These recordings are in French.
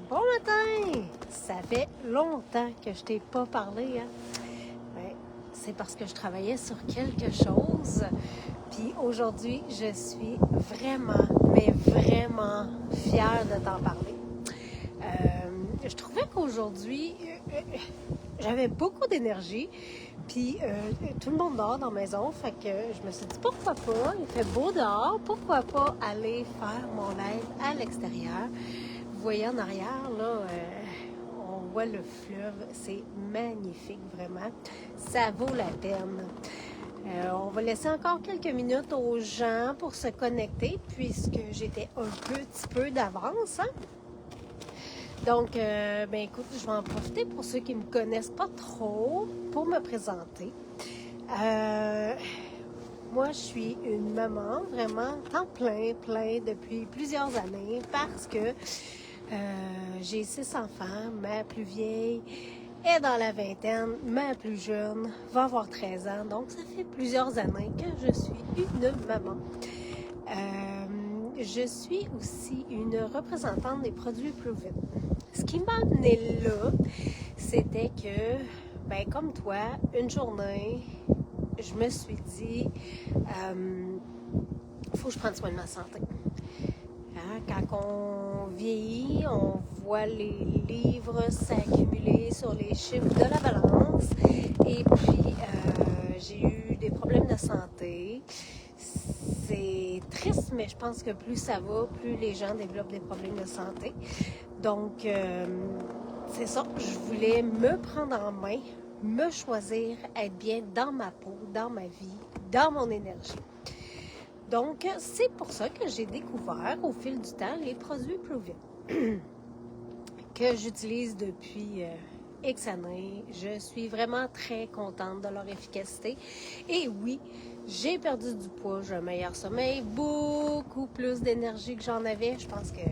Bon matin! Ça fait longtemps que je t'ai pas parlé, hein? Ben, c'est parce que je travaillais sur quelque chose. Puis aujourd'hui, je suis vraiment, mais vraiment fière de t'en parler. Je trouvais qu'aujourd'hui, j'avais beaucoup d'énergie. Puis tout le monde dort dans la maison. Fait que je me suis dit, pourquoi pas? Il fait beau dehors. Pourquoi pas aller faire mon live à l'extérieur? Vous voyez en arrière, là, on voit le fleuve. C'est magnifique, vraiment. Ça vaut la peine. On va laisser encore quelques minutes aux gens pour se connecter, puisque j'étais un petit peu d'avance, hein? Donc, ben écoute, je vais en profiter pour ceux qui ne me connaissent pas trop pour me présenter. Moi, je suis une maman vraiment temps plein depuis plusieurs années parce que j'ai 6 enfants. Ma plus vieille est dans la vingtaine, ma plus jeune va avoir 13 ans. Donc, ça fait plusieurs années que je suis une maman. Je suis aussi une représentante des produits Prove It. Ce qui m'a amené là, c'était que, ben comme toi, une journée, je me suis dit, faut que je prenne soin de ma santé. Hein? Quand on vieillit, on voit les livres s'accumuler sur les chiffres de la balance. Et puis, j'ai eu des problèmes de santé. C'est triste, mais je pense que plus ça va, plus les gens développent des problèmes de santé. Donc, c'est ça, je voulais me prendre en main, me choisir, être bien dans ma peau, dans ma vie, dans mon énergie. Donc, c'est pour ça que j'ai découvert au fil du temps les produits Prove It que j'utilise depuis X années. Je suis vraiment très contente de leur efficacité. Et oui, j'ai perdu du poids, j'ai un meilleur sommeil, beaucoup plus d'énergie que j'en avais. Je pense que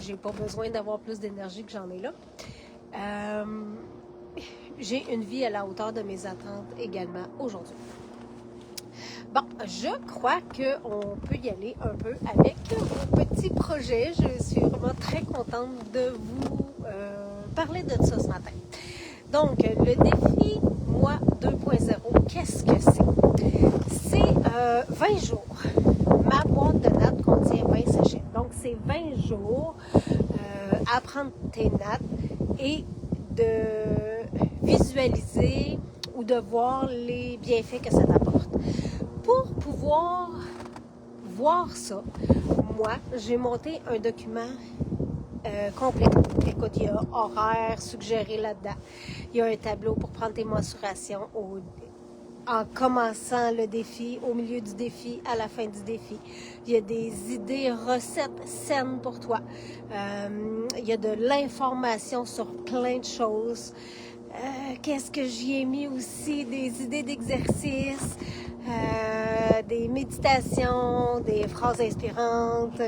j'ai pas besoin d'avoir plus d'énergie que j'en ai là. J'ai une vie à la hauteur de mes attentes également aujourd'hui. Bon, je crois qu'on peut y aller un peu avec mon petit projet. Je suis vraiment très contente de vous parler de ça ce matin. Donc, le défi Moi 2.0, qu'est-ce que c'est? C'est 20 jours. Ma boîte de nattes contient 20 sachets. Donc, c'est 20 jours à prendre tes nattes et de visualiser ou de voir les bienfaits que ça t'apporte. Pour pouvoir voir ça, moi, j'ai monté un document complet. Écoute, il y a horaire suggéré là-dedans. Il y a un tableau pour prendre tes mensurations en commençant le défi, au milieu du défi, à la fin du défi. Il y a des idées, recettes saines pour toi. Il y a de l'information sur plein de choses. Qu'est-ce que j'y ai mis aussi? Des idées d'exercice, des méditations, des phrases inspirantes.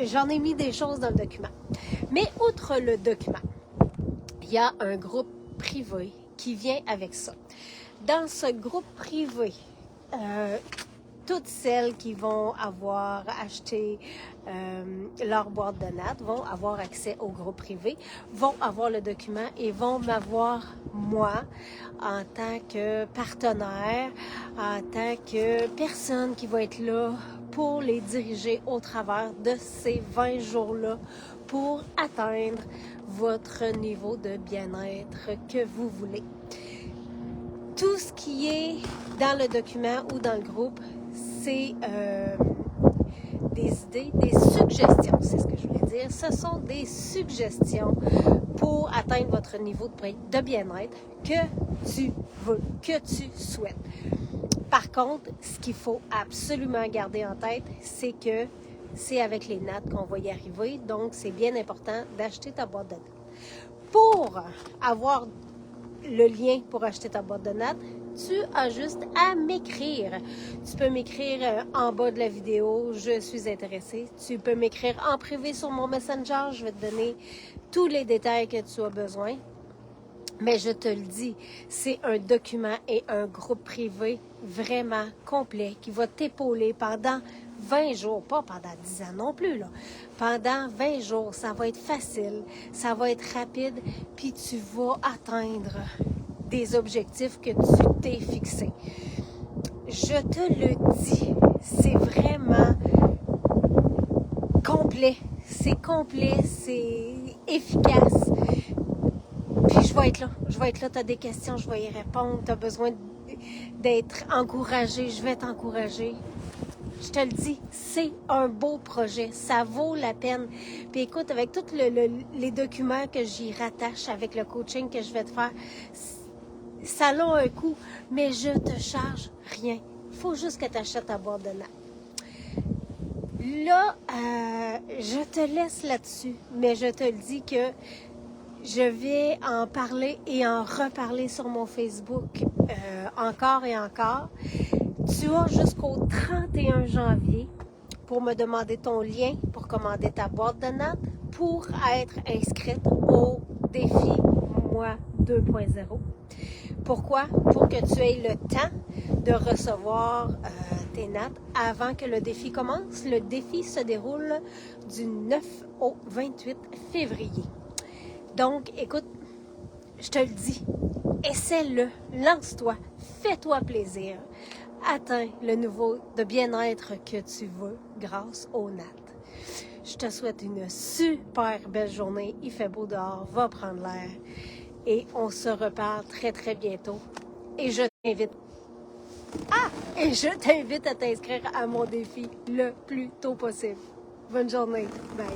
J'en ai mis des choses dans le document. Mais outre le document, il y a un groupe privé qui vient avec ça. Dans ce groupe privé, toutes celles qui vont avoir acheté leur boîte de nattes vont avoir accès au groupe privé, vont avoir le document et vont m'avoir, moi, en tant que partenaire, en tant que personne qui va être là pour les diriger au travers de ces 20 jours-là pour atteindre votre niveau de bien-être que vous voulez. Tout ce qui est dans le document ou dans le groupe, c'est des idées, des suggestions, c'est ce que je voulais dire. Ce sont des suggestions pour atteindre votre niveau de bien-être que tu veux, que tu souhaites. Par contre, ce qu'il faut absolument garder en tête, c'est que c'est avec les nattes qu'on va y arriver. Donc, c'est bien important d'acheter ta boîte de nattes. Pour avoir le lien pour acheter ta boîte de nattes, tu as juste à m'écrire. Tu peux m'écrire en bas de la vidéo, je suis intéressée. Tu peux m'écrire en privé sur mon Messenger, je vais te donner tous les détails que tu as besoin. Mais je te le dis, c'est un document et un groupe privé vraiment complet qui va t'épauler pendant 20 jours, pas pendant 10 ans non plus, là. Pendant 20 jours, ça va être facile, ça va être rapide, puis tu vas atteindre des objectifs que tu t'es fixés. Je te le dis, c'est vraiment complet, c'est efficace. Puis je vais être là, tu as des questions, je vais y répondre, tu as besoin d'être encouragé, je vais t'encourager. Je te le dis, c'est un beau projet, ça vaut la peine. Puis écoute, avec tous les documents que j'y rattache, avec le coaching que je vais te faire, ça a un coût, mais je te charge rien. Il faut juste que tu achètes ta boîte de natte. Là, je te laisse là-dessus, mais je te le dis que je vais en parler et en reparler sur mon Facebook encore et encore. Tu as jusqu'au 31 janvier pour me demander ton lien pour commander ta boîte de notes pour être inscrite au défi Moi 2.0. Pourquoi? Pour que tu aies le temps de recevoir tes notes avant que le défi commence. Le défi se déroule du 9 au 28 février. Donc, écoute, je te le dis, essaie-le, lance-toi, fais-toi plaisir. Atteins le niveau de bien-être que tu veux grâce aux nattes. Je te souhaite une super belle journée. Il fait beau dehors, va prendre l'air. Et on se reparle très, très bientôt. Et je t'invite à t'inscrire à mon défi le plus tôt possible. Bonne journée. Bye.